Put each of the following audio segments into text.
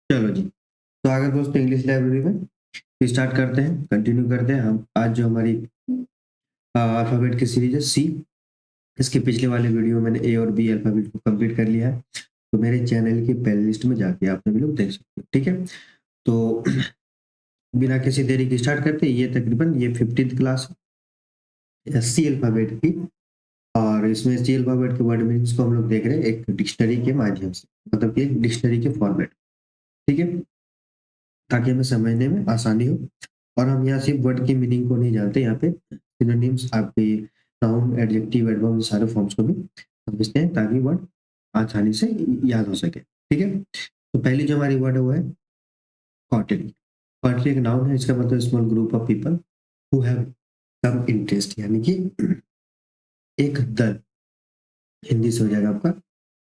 चलो जी। तो आगे दोस्तों इंग्लिश लाइब्रेरी में स्टार्ट करते हैं, कंटिन्यू करते हैं। हम आज जो हमारी अल्फ़ाबेट की सीरीज़ है सी, इसके पिछले वाले वीडियो में मैंने ए और बी अल्फ़ाबेट को कंप्लीट कर लिया है। तो मेरे चैनल की प्लेलिस्ट में जाके आप सभी लोग देख सकते हो, ठीक है? तो बिना किसी देरी के स्टार्ट करते हैं। ये तकरीबन ये 15th क्लास है सी अल्फ़ाबेट की, और इसमें सी अल्फ़ाबेट के वर्ड मीनिंग्स को हम लोग देख रहे हैं एक डिक्शनरी के माध्यम से, मतलब कि एक डिक्शनरी के फॉर्मेट, ठीक है? ताकि हमें समझने में आसानी हो। और हम यहाँ सिर्फ वर्ड की मीनिंग को नहीं जानते, यहाँ पे सिनोनिम्स, आपके नाउन, एडजेक्टिव, एडवर्ब, इन सारे फॉर्म्स को भी समझते हैं ताकि वर्ड आसानी से याद हो सके, ठीक है? तो पहली जो हमारी वर्ड है वो है कॉटरी। कॉटरी एक नाउन है, इसका मतलब small group of people who have some interest, यानी कि एक दल, हिंदी से हो जाएगा आपका।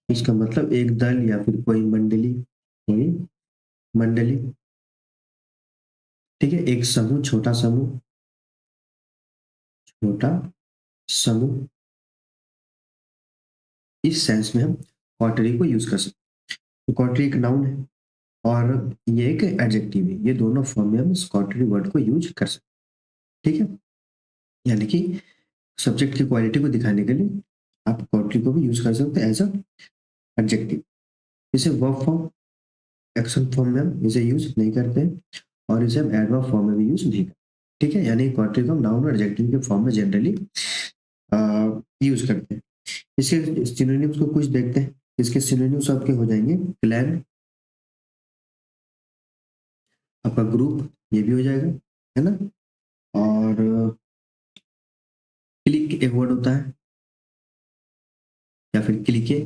इसका मतलब एक दल या फिर कोई मंडली, ठीक है? एक समूह, छोटा समूह, इस सेंस में हम कॉटरी को यूज कर सकते हैं। तो कॉटरी एक नाउन है और ये एक एडजेक्टिव है। ये दोनों फॉर्म में हम इस कॉटरी वर्ड को यूज कर सकते हैं, ठीक है? यानी कि सब्जेक्ट की क्वालिटी को दिखाने के लिए आप कॉटरी को भी यूज कर सकते हैं एज अ एडजेक्टिव। इसे वर्ब फॉर्म, एक्शन फॉर्म में हम इसे यूज नहीं करते हैं, और इसे हम एडवर्ब फॉर्म में भी यूज नहीं करते, ठीक है? यानी कॉटरी को हम नाउन और एडजेक्टिव के फॉर्म में जनरली यूज करते हैं। इसके सिनोनिम्स को कुछ देखते हैं। इसके सिनोनिम्स आपके हो जाएंगे क्लैन, आपका ग्रुप, ये भी हो जाएगा, है ना? और क्लिक एक वर्ड होता है, या फिर क्लिके,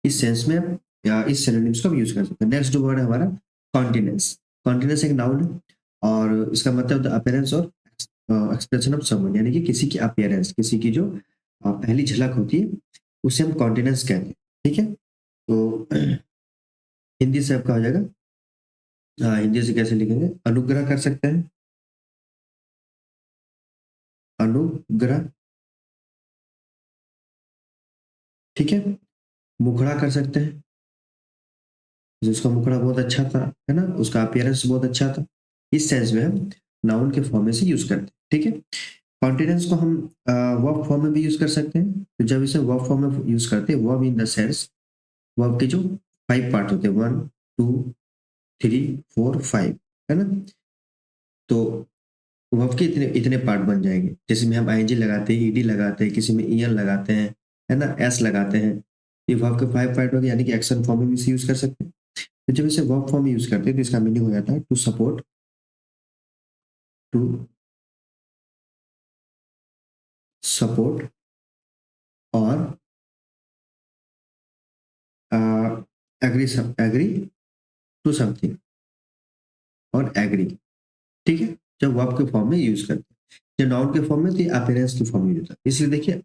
इस सेंस में हम या इस सिनोनिम्स को हम यूज कर सकते हैं। नेक्स्ट जो वर्ड है हमारा कॉन्टिनेंस। कॉन्टिनेंस एक नाउन है और इसका मतलब द अपीयरेंस और एक्सप्रेशन ऑफ समवन, यानी कि किसी की अपीयरेंस, किसी की जो पहली झलक होती है, उसे हम कॉन्टिनेंस कहते हैं, ठीक है? तो हिंदी से आपका हो जाएगा, हिंदी से कैसे लिखेंगे? अनुग्रह कर सकते हैं, अनुग्रह, ठीक है? मुखड़ा कर सकते हैं, जिसका मुखड़ा बहुत अच्छा था, है ना? उसका अपीयरेंस बहुत अच्छा था। इस सेंस में हम नाउन के फॉर्म में से यूज करते हैं, ठीक है? कॉन्टिनेंस को हम वर्ब फॉर्म में भी यूज कर सकते हैं। तो जब इसे वर्ब फॉर्म में यूज करते हैं, verb in the sense, verb के जो 5 पार्ट होते हैं, 1, 2, 3, 4, 5, है ना? तो वर्ब के इतने इतने पार्ट बन जाएंगे। जैसे में हम आईएनजी लगाते हैं, ईडी लगाते हैं, किसी में ईएन लगाते हैं, है ना? एस लगाते हैं। ये वर्ब के 5 पार्ट हो गए, यानी कि एक्शन फॉर्म में भी इसे यूज कर सकते हैं। तो जब इसे वर्ब फॉर्म में यूज करते हैं तो इसका मीनिंग हो जाता है टू सपोर्ट, टू सपोर्ट, और एग्री, एग्री टू समथिंग, और एग्री, ठीक है? जब वर्ब के फॉर्म में यूज करते हैं। जब नाउन के फॉर्म में तो अपीयरेंस के फॉर्म में यूज होता है। इसलिए देखिए,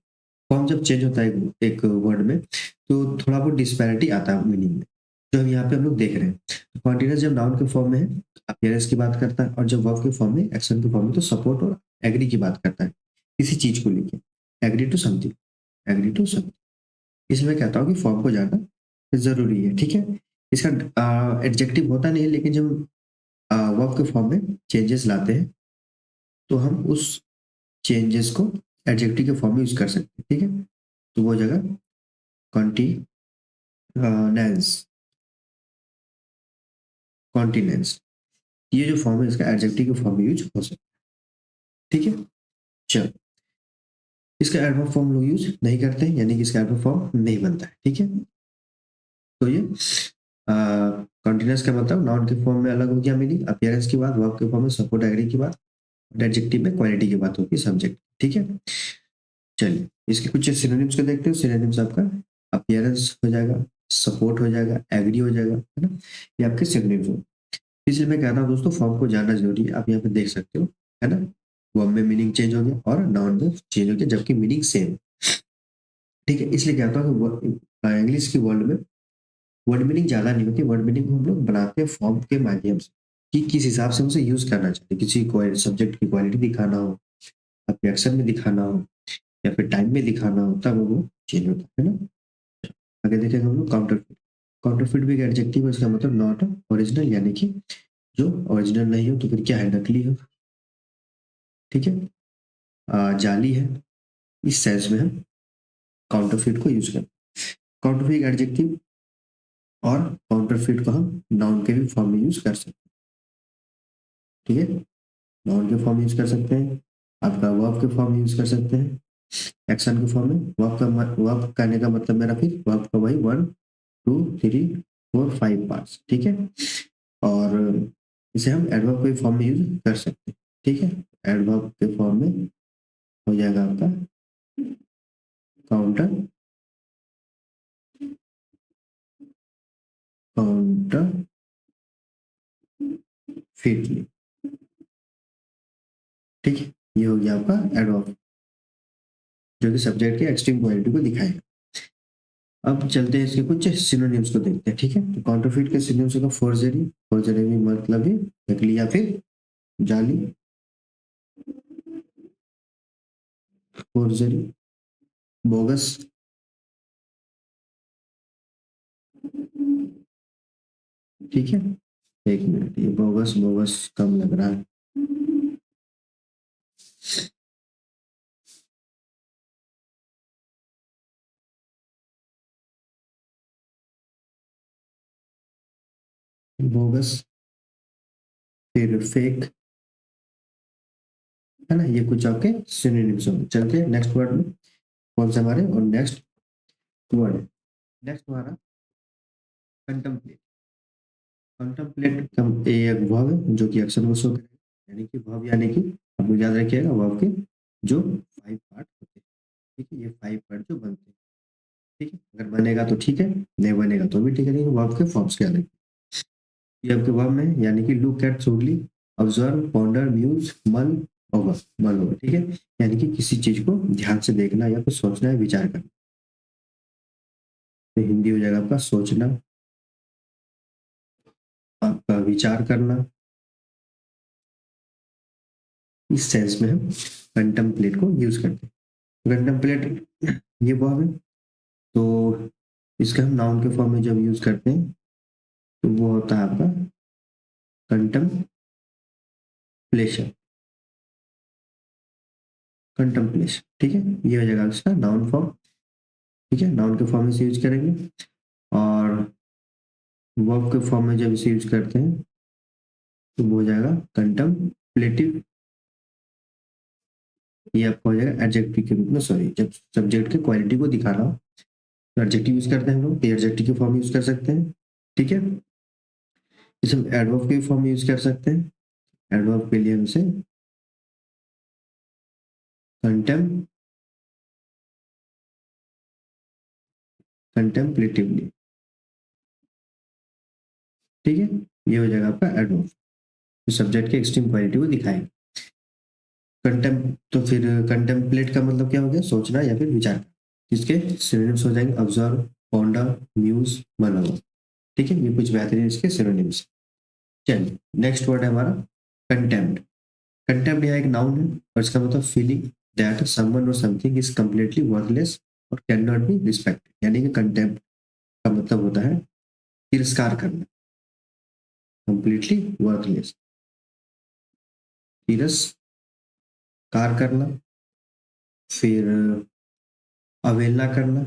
फॉर्म जब चेंज होता है एक वर्ड में, तो थोड़ा बहुत डिस्पैरिटी आता है मीनिंग में, जो हम यहाँ पे हम लोग देख रहे हैं। कॉन्टिन्यूस जब नाउन के फॉर्म में है, अपीयरेंस की बात करता है, और जब वर्ब के फॉर्म में, एक्शन के फॉर्म में, तो सपोर्ट और एग्री की बात करता है, किसी चीज को लेके। Agree to something, agree to something. इसलिए मैं कहता हूँ कि फॉर्म को जानना जरूरी है, ठीक है? इसका एडजेक्टिव होता नहीं है, लेकिन जब वर्ब के फॉर्म में चेंजेस लाते हैं, तो हम उस चेंजेस को एडजेक्टिव के फॉर्म में यूज कर सकते हैं, ठीक है? तो वो जगह कॉन्टिनेंस, कॉन्टिनेंस, ये जो फॉर्म है इसका एडजेक्टिव के फॉर्म में यूज हो सकता है, ठीक है? चलो, इसका एडवर्ब फॉर्म लोग यूज नहीं करते हैं, यानी कि इसका एडवर्ब फॉर्म नहीं बनता है, ठीक है? तो ये कॉन्टिनेंस का मतलब नाउन के फॉर्म में अलग हो गया मीनिंग, अपीयरेंस की बात, वर्ब के फॉर्म में सपोर्ट, एग्री की बात, एडजेक्टिव में क्वालिटी की बात होगी, सब्जेक्ट, ठीक है? चलिए, इसके कुछ सिनोनिम्स को देखते हो। सिनोनिम्स आपका अपीयरेंस हो जाएगा, सपोर्ट हो जाएगा, एग्री हो जाएगा, है ना? ये आपके सिनोनिम्स हो। इसलिए मैं कहता हूँ दोस्तों, फॉर्म को जानना जरूरी है। आप यहाँ पे देख सकते हो, है ना? वर्ब में मीनिंग चेंज हो गया और नाउन में चेंज हो गया, जबकि मीनिंग सेम, ठीक है? इसलिए कहता हूँ कि इंग्लिश की वर्ल्ड में वर्ड मीनिंग ज्यादा नहीं होती। वर्ड मीनिंग को हम लोग बनाते हैं फॉर्म के माध्यम से, कि किस हिसाब से उसे यूज करना चाहिए। किसी सब्जेक्ट की क्वालिटी दिखाना हो, आपके एक्शन में दिखाना हो, या फिर टाइम में दिखाना हो, तब वो चेंज होता है ना? आगे देखेंगे हम लोग काउंटर। काउंटरफिट भी एक एडजेक्टिव है, इसका मतलब नॉट ओरिजिनल, यानी कि जो ओरिजिनल नहीं हो तो फिर क्या है, नकली हो। ठीक है, जाली है, इस सेंस में हम काउंटरफिट को यूज करते हैं। काउंटरफिट एडजेक्टिव और काउंटरफिट को हम नाउन के भी फॉर्म में यूज कर सकते हैं। ठीक है, नाउन के फॉर्म में यूज कर सकते हैं, आपका वर्ब के फॉर्म में यूज कर सकते हैं, एक्शन के फॉर्म में। वर्ब करने का मतलब मेरा फिर वर्ब का वही 1 2 3 4 5 पार्ट्स। ठीक है, और इसे हम एडवर्ब के फॉर्म में यूज कर सकते हैं। ठीक है, एडवर्ब के फॉर्म में हो जाएगा आपका काउंटर काउंटर फिटली। ठीक है, ये हो गया आपका एडवर्ब, जो कि सब्जेक्ट के एक्सट्रीम क्वालिटी को दिखाएगा। अब चलते हैं इसके कुछ सिनोनिम्स को देखते हैं। ठीक है, तो काउंटरफिट के सिनोनिम्स होगा फोर्जरी। फोर्जरी में मतलब है नकली या फिर जाली। फोर्जरी, बोगस, ठीक है। एक मिनट, ये बोगस बोगस कम लग रहा है। बोगस, फिर फेक, है ना, ये कुछ आपके सिनोनिम्स होंगे। चलते हैं नेक्स्ट वर्ड में, कौन से हमारे और नेक्स्ट वर्ड है। नेक्स्ट हमारा कंटम्पलेट। कंटम्पलेट का एक वर्ब है जो कि अक्सर वो शो करेगा, यानी कि वर्ब, यानी कि आपको याद रखिएगा वर्ब के जो 5 पार्ट होते हैं। ठीक है, ये 5 पार्ट जो बनते हैं। ठीक है, अगर बनेगा तो ठीक है, नहीं बनेगा तो भी ठीक है, लेकिन वर्ब के फॉर्म्स क्या है ये आपके वर्ब में, यानी कि लुक एट, सोगली, observe, ponder, muse, mull over, mull over. ठीक है, यानी कि किसी चीज को ध्यान से देखना या कुछ सोचना है, विचार करना। तो हिंदी हो जाएगा आपका सोचना, आपका विचार करना। इस सेंस में हम कंटम्पलेट को यूज करते हैं। कंटम्पलेट ये वर्ब है, तो इसका हम नाउन के फॉर्म में जब यूज करते हैं तो वो होता है आपका कंटम्पलेशन। कंटम्पलेशन, ठीक है, ये हो जाएगा इसका नाउन फॉर्म। ठीक है, नाउन के फॉर्म में से यूज करेंगे, और वर्ब के फॉर्म में जब इसे यूज करते हैं तो वो हो जाएगा कंटम्पलेटिव। ये आपका हो जाएगा एडजेक्टिव के रूप में, सॉरी, जब सब्जेक्ट के क्वालिटी को दिखाना हो तो एडजेक्टिव यूज करते हैं हम लोग, एडजेक्टिव के फॉर्म में यूज कर सकते हैं। ठीक है, इसे हम एडवर्ब के फॉर्म में यूज कर सकते हैं। एडवर्ब के लिए हम इसे कंटेम्पलेटिवली। ठीक है, ये हो जाएगा आपका एडवर्ब, जो सब्जेक्ट के एक्सट्रीम क्वालिटी को दिखाएगा। कंटेम तो फिर कंटेम्पलेट का मतलब क्या हो गया, सोचना या फिर विचार। इसके सिनोनिम्स हो जाएंगे ऑब्जर्व, पॉन्डर, म्यूज, मनोवर। ठीक है, ये कुछ बेहतरीन इसके सिनोनिम्स। चलिए नेक्स्ट वर्ड है हमारा कंटेम्प्ट। कंटेम्प्ट यहाँ एक नाउन है, और इसका मतलब फीलिंग दैट समवन और समथिंग इज कंप्लीटली वर्थलेस और कैन नॉट बी रिस्पेक्टेड, यानी कि कंटेम्प्ट का मतलब होता है तिरस्कार करना, कंप्लीटली वर्थलेस, तिरस्कार करना, फिर अवहेलना करना,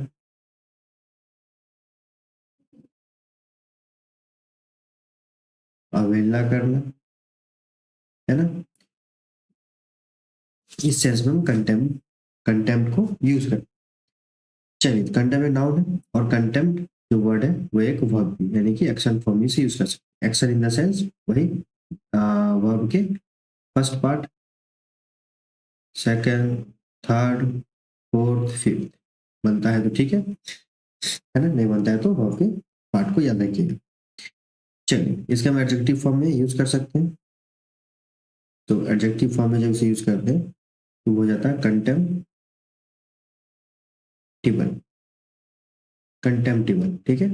अवहेलना करना, है ना। इस सेंस में हम कंटेम्प्ट को यूज करते हैं। चलिए, कंटेम्प्ट नाउन है, और कंटेम्प्ट जो वर्ड है वो एक वर्ब भी, यानी कि एक्शन फॉर्म में से यूज कर सकते हैं। एक्शन इन द सेंस वही वर्ब के first part, second, third, fourth, fifth बनता है तो ठीक है ना, नहीं बनता है तो वर्ब के पार्ट को याद रखिएगा। चलिए, इसके हम एडजेक्टिव फॉर्म में यूज कर सकते हैं। तो एडजेक्टिव फॉर्म में जब इसे यूज करते हैं तो वो हो जाता है कंटेम्प्टिबल। कंटेम्प्टिबल, ठीक है,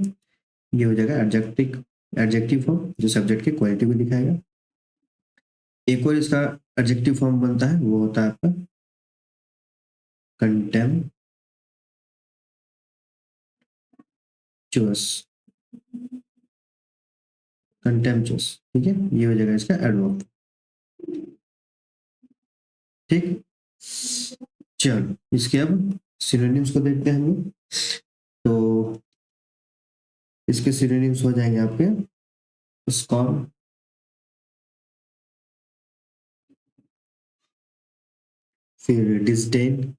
ये हो जाएगा एडजेक्टिव, एडजेक्टिव फॉर्म जो सब्जेक्ट की क्वालिटी को दिखाएगा। एक और इसका एडजेक्टिव फॉर्म बनता है, वो होता है आपका कंटेम्पचुअस। कंटेम्पचुअस, ठीक है, ये हो जाएगा इसका एडवर्ब। ठीक, चलो इसके अब सिनोनिम्स को देखते हैं हम लोग। तो इसके सिनोनिम्स हो जाएंगे आपके स्कॉर्न, फिर डिस्डेन,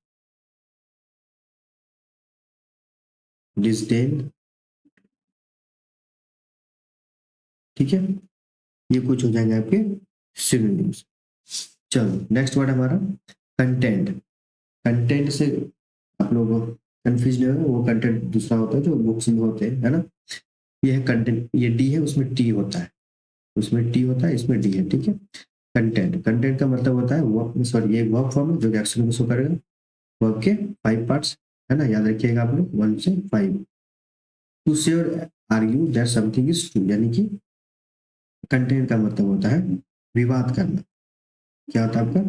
डिस्डेन, ठीक है, ये कुछ हो जाएंगे आपके सिनोनिम्स। चलो नेक्स्ट वर्ड हमारा कंटेंट। कंटेंट से आप लोग कंफ्यूज नहीं होगा, वो कंटेंट दूसरा होता है जो बुक्स में होते हैं, है ना। ये है कंटेंट, ये डी है, उसमें टी होता है, उसमें टी होता है, इसमें डी है, ठीक है। कंटेंट, कंटेंट का मतलब होता है वर्ब, सॉरी ये वर्ब फॉर्म है जो कि एक्शन को शो करेगा। वर्ब के 5 पार्ट्स, है ना, याद रखिएगा आप लोग 1 से 5। टू से और argue that something is true, यानी कि कंटेंट का मतलब होता है विवाद करना। क्या होता है आपका?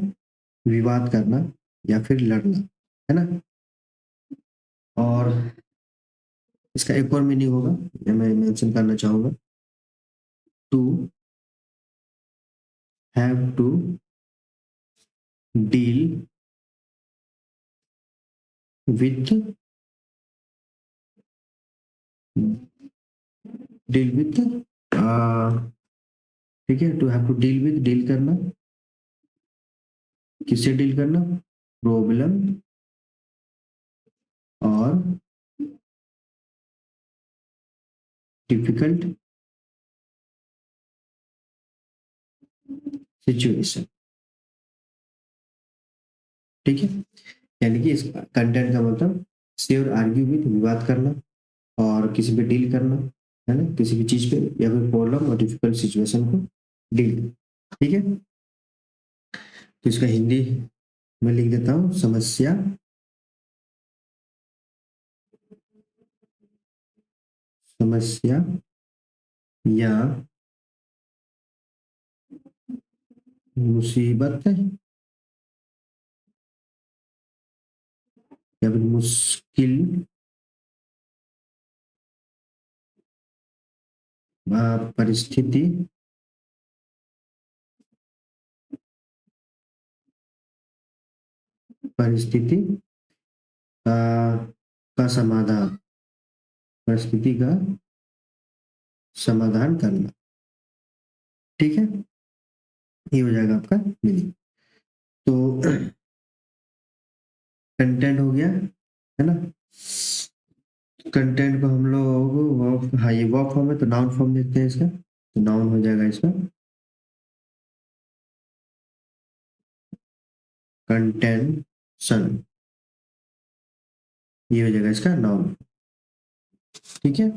विवाद करना या फिर लड़ना, है ना। और इसका एक और मीनिंग होगा, ये मैं मेंशन करना चाहूंगा। To have to deal with, deal with, ठीक है, to have to deal with, deal करना, किससे डील करना? प्रॉब्लम और डिफिकल्ट सिचुएशन, ठीक है। यानी कि इस कंटेंट का मतलब से और आर्ग्यू विथ, विवाद करना, और किसी पे डील करना, है ना, किसी भी चीज पे, या फिर प्रॉब्लम और डिफिकल्ट सिचुएशन को डील, ठीक है। तो इसका हिंदी में लिख देता हूँ, समस्या समस्या या मुसीबत या फिर मुश्किल परिस्थिति परिस्थिति का समाधान, परिस्थिति का समाधान करना, ठीक है। ये हो जाएगा आपका मीनिंग। तो कंटेंट हो गया, है ना। कंटेंट को हम लोग वर्ब, हाँ ये वर्ब फॉर्म है तो नाउन फॉर्म देखते हैं इसका। तो नाउन हो जाएगा इसका कंटेंशन, ये हो जाएगा इसका नाउन, ठीक है।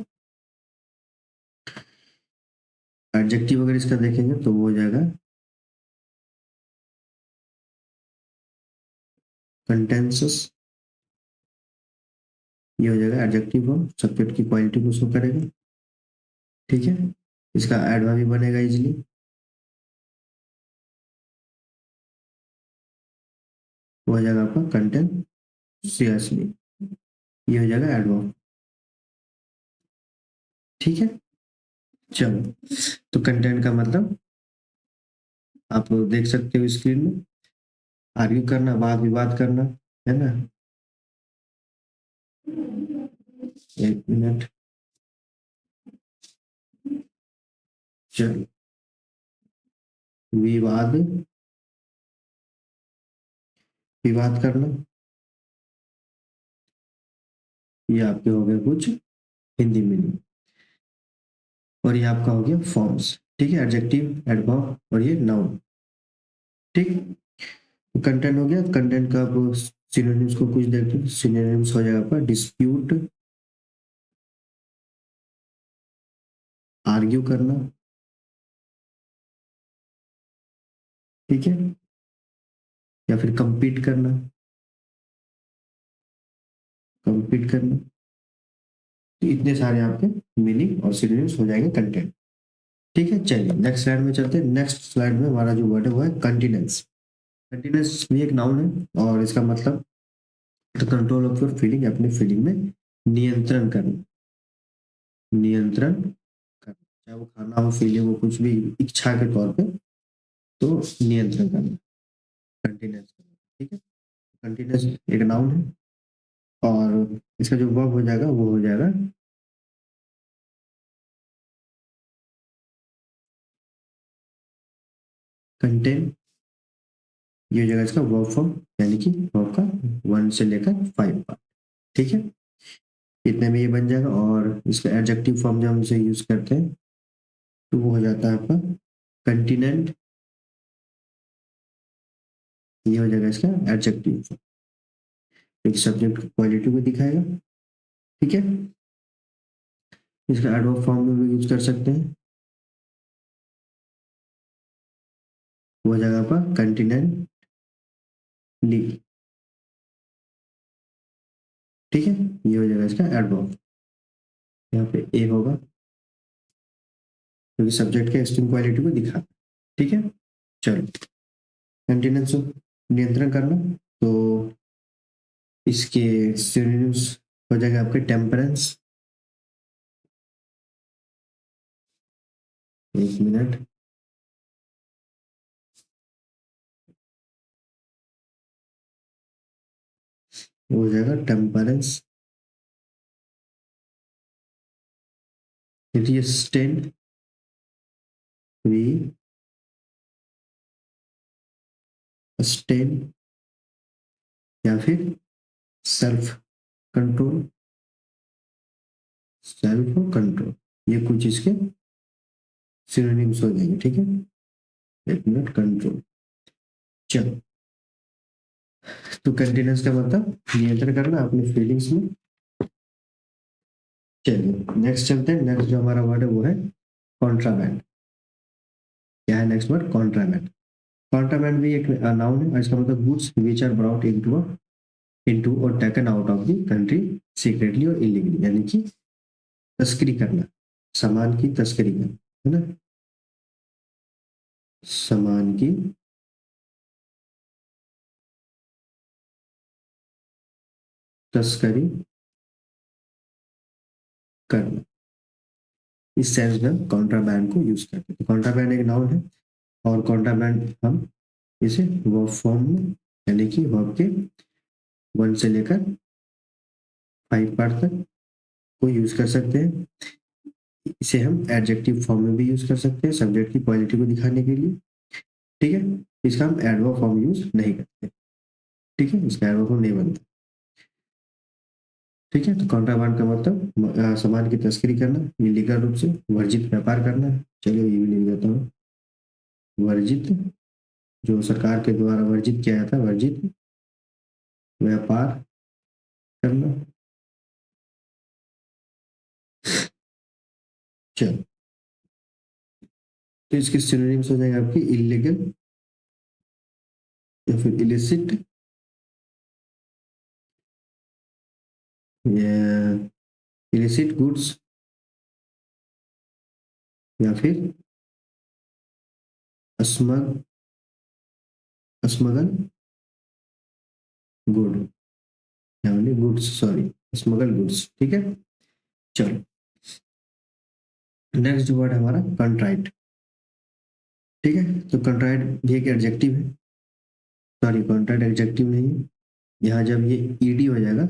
एडजेक्टिव अगर इसका देखेंगे तो वो हो जाएगा कंटेंसस, ये हो जाएगा एडजेक्टिव फॉर्म, सब्जेक्ट की क्वालिटी को शो करेगा, ठीक है। इसका एडवर्ब भी बनेगा इजीली, वो हो जाएगा आपका कंटेंशियसली, ये हो जाएगा एडवर्ब, ठीक है। चलो, तो कंटेंट का मतलब आप देख सकते हो स्क्रीन में, आर्ग्यू करना, वाद विवाद करना, है ना। एक मिनट, चलो, विवाद विवाद करना, ये आपके हो गए कुछ हिंदी मीनिंग। और ये आपका हो गया फॉर्म्स, ठीक है, एडजेक्टिव, एडवर्ब और ये नाउन, ठीक। कंटेंट हो गया। कंटेंट का आप सिनोनिम्स को कुछ देखते हैं, सिनोनिम्स हो जाएगा आपका डिस्प्यूट, आर्ग्यू करना, ठीक है, या फिर compete करना, compete करना। तो इतने सारे आपके मीनिंग और सिनोनिम्स हो जाएंगे कंटेंट, ठीक है। चलिए नेक्स्ट स्लाइड में चलते हैं। नेक्स्ट स्लाइड में हमारा जो वर्ड है वो है कंटिनेंस। कंटिनेंस भी एक नाउन है और इसका मतलब the control of your feeling, अपने फीलिंग में नियंत्रण करना, नियंत्रण करना, चाहे वो खाना हो, फीलिंग हो, कुछ भी इच्छा के तौर पे, तो नियंत्रण करना, कंटिन्यूअस करना, ठीक है। कंटिन्यूअस एक नाउन है और इसका जो वर्ब हो जाएगा वो हो जाएगा कंटेन। ये हो जाएगा इसका वर्ब फॉर्म, यानी कि वर्ब का 1 से लेकर 5 पार्ट, ठीक है। इतने में ये बन जाएगा और इसका एडजेक्टिव फॉर्म जब हम इसे यूज करते हैं तो वो हो जाता है आपका कंटिनेंट। ये हो जाएगा इसका एडजेक्टिव फॉर्म, एक सब्जेक्ट क्वालिटी को दिखाएगा, ठीक है। इसका एडवर्ब फॉर्म में भी यूज कर सकते हैं, वो हो जाएगा आपका कंटिनेंटली, ठीक है। ये हो जाएगा इसका एडवर्ब, यहाँ पे ए होगा क्योंकि सब्जेक्ट के स्ट्रिंग क्वालिटी को दिखा, ठीक है। चलो, कंटिनेंस नियंत्रण करना, तो इसके सिनोनिम्स हो जाएगा आपके टेम्परेंस। एक मिनट, हो जाएगा टेम्परेंस, रिस्ट्रेंट, स्टेन, या फिर सेल्फ कंट्रोल, सेल्फ कंट्रोल, ये कुछ इसके सिनोनिम्स हो जाएंगे, ठीक है। एक मिनट, कंट्रोल। चलो, तो कंटिन्यूस का मतलब नियंत्रण करना अपनी फीलिंग्स में। चलिए नेक्स्ट चलते हैं। नेक्स्ट जो हमारा वर्ड है वो है कॉन्ट्राबैंड। क्या है नेक्स्ट वर्ड? कॉन्ट्राबैंड। कॉन्ट्राबैंड भी एक नाउन है, इसका मतलब goods which are brought into और taken out of the country secretly और इलीगली, यानी कि तस्करी करना, सामान की तस्करी करना, है ना। सामान की तस्करी करना, इस सेंस में हम कॉन्ट्राबैंड को यूज करते हैं। तो कॉन्ट्राबैंड एक नाउन है और कॉन्ट्राबैंड हम इसे वर्ब फॉर्म में, यानी कि वर्ब के 1 से लेकर 5 पार्ट तक को यूज कर सकते हैं। इसे हम एडजेक्टिव फॉर्म में भी यूज कर सकते हैं सब्जेक्ट की क्वालिटी को दिखाने के लिए, ठीक है। इसका हम एडवर्ब फॉर्म यूज नहीं करते, ठीक है, इसका एडवर्ब फॉर्म नहीं बनता, ठीक है। तो कॉन्ट्राबांड का मतलब सामान की तस्करी करना, इलीगल रूप से वर्जित व्यापार करना है। चलिए ये भी लिख देता हूँ, वर्जित, जो सरकार के द्वारा वर्जित किया जाता है, वर्जित व्यापार करना। चलो, तो इसके सिनोनिम्स हो जाएंगे आपकी इलीगल, या फिर इलिसिट, या इलिसिट गुड्स, या फिर स्मग स्मगल गुड, यानी गुड्स, सॉरी, स्मगल गुड्स, ठीक है। चलो, नेक्स्ट वर्ड है हमारा कंट्राइट, ठीक है। तो कंट्राइट भी एक एडजेक्टिव है, सॉरी कंट्राइट एडजेक्टिव नहीं है। यहाँ जब ये ईडी हो जाएगा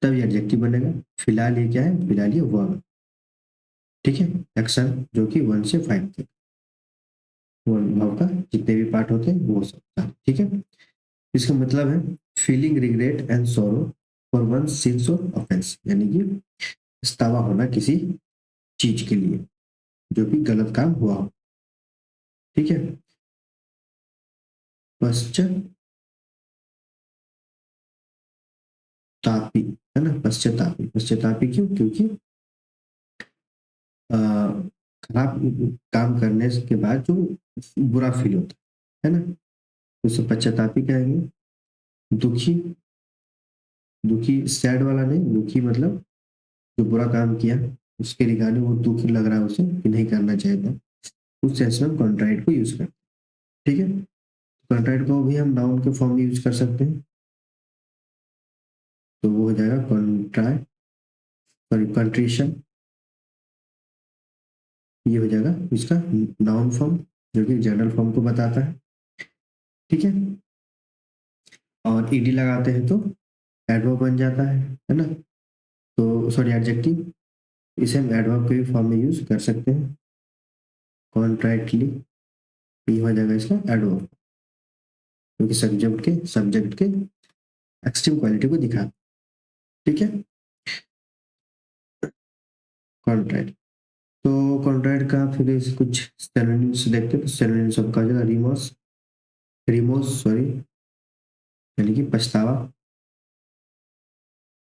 तब ये एडजेक्टिव बनेगा। फिलहाल ये क्या है? फिलहाल ये वर्ब, ठीक है। एक्शन जो कि 1 से 5 तक, वर्ब का जितने भी पार्ट होते हैं वो सब, ठीक है। इसका मतलब है फीलिंग रिग्रेट एंड सोरो फॉर वन सिंस और ऑफेंस, यानी कि पछतावा होना किसी चीज के लिए जो कि गलत काम हुआ हो, ठीक है। पश्चातापी, है ना, पश्चातापी। पश्चातापी क्यों? क्योंकि अ, खराब काम करने के बाद जो बुरा फील होता है ना, तो उसे पश्चातापी कहेंगे। दुखी, दुखी सैड वाला नहीं, दुखी मतलब जो बुरा काम किया उसके रिगार्डिंग वो दुख लग रहा है उसे कि नहीं करना चाहिए था, उस सेंस में हम कॉन्ट्राइट को यूज करते हैं, ठीक है। कॉन्ट्राइट को भी हम नाउन के फॉर्म में यूज कर सकते हैं, तो वो हो जाएगा कॉन्ट्राइट, सॉरी कंट्रीशन, ये हो जाएगा इसका नाउन फॉर्म जो कि जनरल फॉर्म को बताता है, ठीक है। और ईडी लगाते हैं तो एडवर्ब बन जाता है ना। तो सॉरी एडजेक्टिव, इसे हम एडवर्ब के भी फॉर्म में यूज कर सकते हैं। कॉन्ट्रैक्टली, ये हो जाएगा इसका एडवर्ब, क्योंकि सब्जेक्ट के एक्सट्रीम क्वालिटी को दिखा, ठीक है। कॉन्ट्रैक्ट, तो कॉन्ट्रैक्ट का फिर कुछ सिनोनिम्स देखते हैं। तो सिनोनिम्स सबका हो जाएगा रिमोर्स सॉरी, यानी कि पछतावा।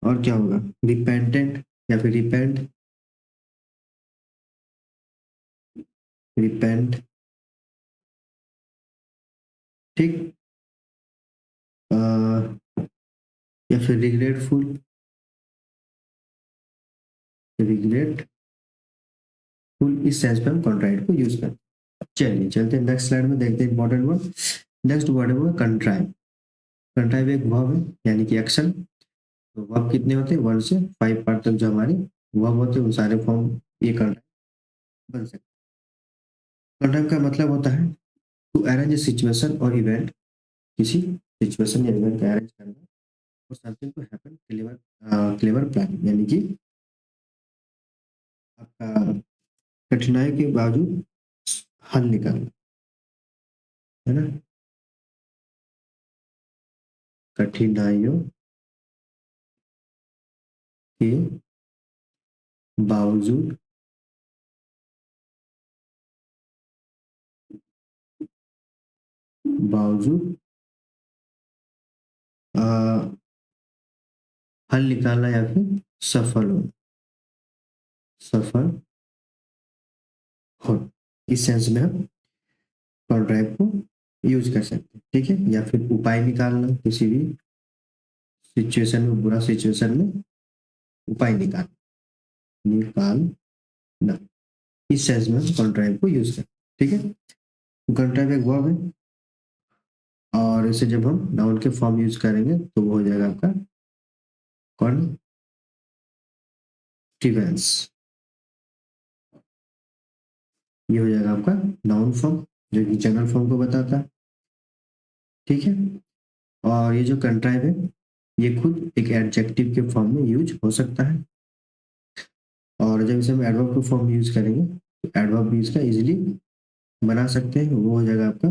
और क्या होगा, रिपेंटेंट या फिर रिपेंट, ठीक। या फिर रिग्रेटफुल, इस सेंस पे हम कॉन्ट्रैक्ट को यूज करते हैं। चलिए चलते हैं नेक्स्ट स्लाइड में, देखते हैं इंपॉर्टेंट वर्ड। नेक्स्ट वर्ड है वो कंट्राइव। कंट्राइव एक वर्ब है, यानी कि एक्शन। तो वर्ब कितने होते हैं, 1 से 5 पार्ट तक जो हमारे वर्ब होते हैं उन सारे फॉर्म ये कंट्राइव बन सकते हैं। कंट्राइव का मतलब होता है टू अरेंज सिचुएशन और इवेंट, किसी सिचुएशन या इवेंट का अरेंज करना और something to happen, clever plan, यानी कि आपका कठिनाई के बावजूद हल निकालना, है ना। कठिनाइयों के बावजूद बावजूद आ, हल निकालना या फिर सफल हो, सफल हो, इस सेंस में हम कॉन्ट्रैक्ट को यूज कर सकते हैं, ठीक है। या फिर उपाय निकालना, किसी भी सिचुएशन में, बुरा सिचुएशन में उपाय निकालना, इस सेंस में हम कॉन्ट्रैक्ट को यूज करते हैं, ठीक है। कॉन्ट्रैक्ट एक वर्ब है और इसे जब हम नाउन के फॉर्म यूज करेंगे तो वो हो जाएगा आपका कॉन्ट्रीवेंस, ये हो जाएगा आपका नाउन फॉर्म जो कि जनरल फॉर्म को बताता है, ठीक है। और ये जो कंट्राइव है ये खुद एक एडजेक्टिव के फॉर्म में यूज हो सकता है, और जब इसे हम एडवर्ब के फॉर्म में यूज करेंगे तो एडवर्ब भी इसका इजीली बना सकते हैं, वो हो जाएगा आपका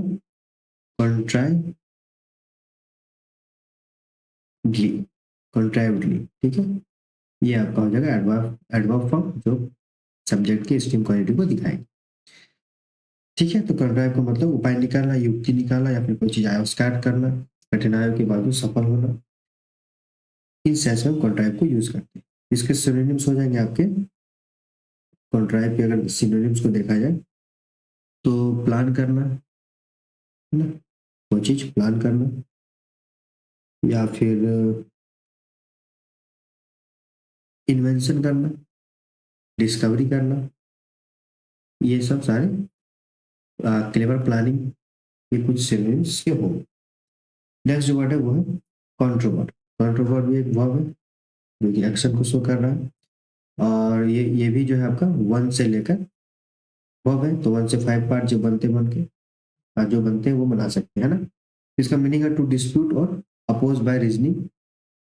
कॉन्ट्राइवली, कॉन्ट्राइवली, ठीक है। ये आपका हो जाएगा एडवर्ब एडवर्ब फॉर्म जो सब्जेक्ट की स्ट्रीम क्वालिटी को दिखाएगा, ठीक है। तो कंट्राइव का मतलब उपाय निकालना, युक्ति निकालना या फिर कोई चीज आविष्कार करना, कठिनाइयों के बावजूद सफल होना, इन सेंस में कंट्राइव को यूज करते हैं। इसके सिनोनिम्स हो जाएंगे आपके, कंट्राइव के अगर सिनोनिम्स को देखा जाए तो प्लान करना, है ना, कोई चीज प्लान करना, या फिर इन्वेंशन करना, डिस्कवरी करना, ये सब सारे क्लेवर प्लानिंग, ये कुछ सिनोनिम्स के होंगे। नेक्स्ट जो वर्ड है वो है कॉन्ट्रोवर्ट। कॉन्ट्रोवर्ट भी एक वर्ब है जो कि एक्शन को शो कर रहा है, और ये भी जो है आपका 1 से लेकर वर्ब है, तो 1 से 5 पार्ट जो बनते हैं वो बना सकते हैं, है ना। इसका मीनिंग है टू डिस्प्यूट और अपोज बाय रीजनिंग,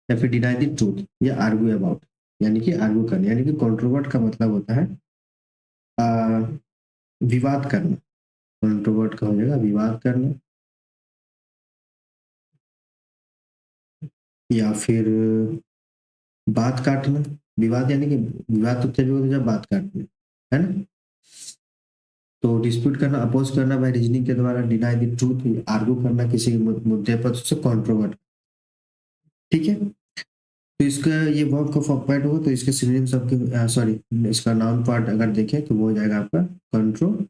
या फिर डिनाई द ट्रूथ या आर्ग्यू अबाउट, यानी कि आर्ग्यू करना, यानी कि कंट्रोवर्ट का मतलब होता है आ, विवाद करना। कंट्रोवर्ट का हो जाएगा विवाद करना, या फिर बात काटना। विवाद यानी कि विवाद तो तभी होता है जब बात काटते हैं, है ना। तो डिस्प्यूट करना, अपोज करना बाय रीजनिंग के द्वारा, डिनाई द ट्रूथ आर्ग्यू करना किसी मुद्दे पर, उससे कंट्रोवर्ट, ठीक है। तो इसका ये वर्ब का फॉर्म पार्ट होगा तो इसके सिनोनिम्स आपके सॉरी इसका नाउन पार्ट अगर देखें तो वो हो जाएगा आपका कंट्रोवर्सी।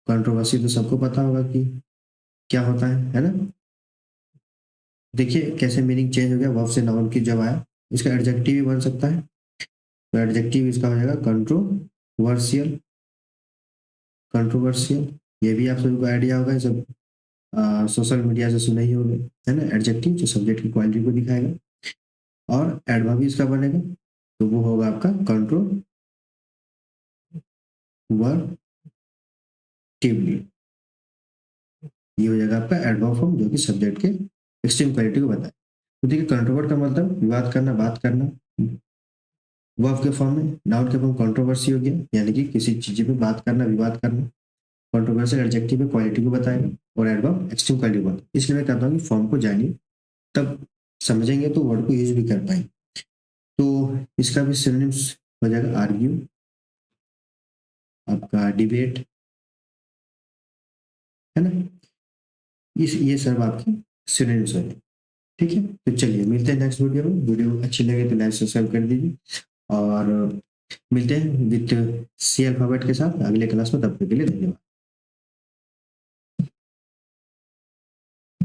कंट्रोवर्सी तो सबको पता होगा कि क्या होता है ना। देखिए कैसे मीनिंग चेंज हो गया वर्ब से नाउन की जब आया। इसका एडजेक्टिव भी बन सकता है, तो एडजेक्टिव इसका हो जाएगा कंट्रोवर्शियल। कंट्रोवर्शियल, ये भी आप सभी को आइडिया होगा, सब सोशल मीडिया से सुने ही होंगे, है ना। एडजेक्टिव जो सब्जेक्ट की क्वालिटी को दिखाएगा, और एडवर्ब भी इसका बनेगा तो वो होगा आपका कंट्रोवर्शियल, वर्टिवली, ये हो जाएगा आपका एडवर्ब फॉर्म जो कि सब्जेक्ट के एक्सट्रीम क्वालिटी को बताए। तो देखिए कंट्रोवर्ट का मतलब विवाद करना, बात करना। वर्ब के फॉर्म में, नाउन के फॉर्म कंट्रोवर्सी हो गया, यानी कि किसी चीज पे बात करना, विवाद करना। कंट्रोवर्शियल एडजेक्टिव पे क्वालिटी को बताएगा और एडवर्ब एक्सट्रीम क्वालिटी को बताएगा। इसलिए मैं कहता हूँ कि फॉर्म को जानिए, तब समझेंगे तो वर्ड को यूज भी कर पाएंगे। तो इसका भी सिनोनिम्स हो जाएगा आर्ग्यू, आपका डिबेट, है ना। ये सब आपके सिनोनिम्स हो जाएंगे। ठीक है, तो चलिए मिलते हैं नेक्स्ट वीडियो में। वीडियो अच्छी लगे तो लाइक सब्सक्राइब कर दीजिए और मिलते हैं विद सी अल्फाबेट के साथ अगले क्लास में। तब तक के लिए धन्यवाद।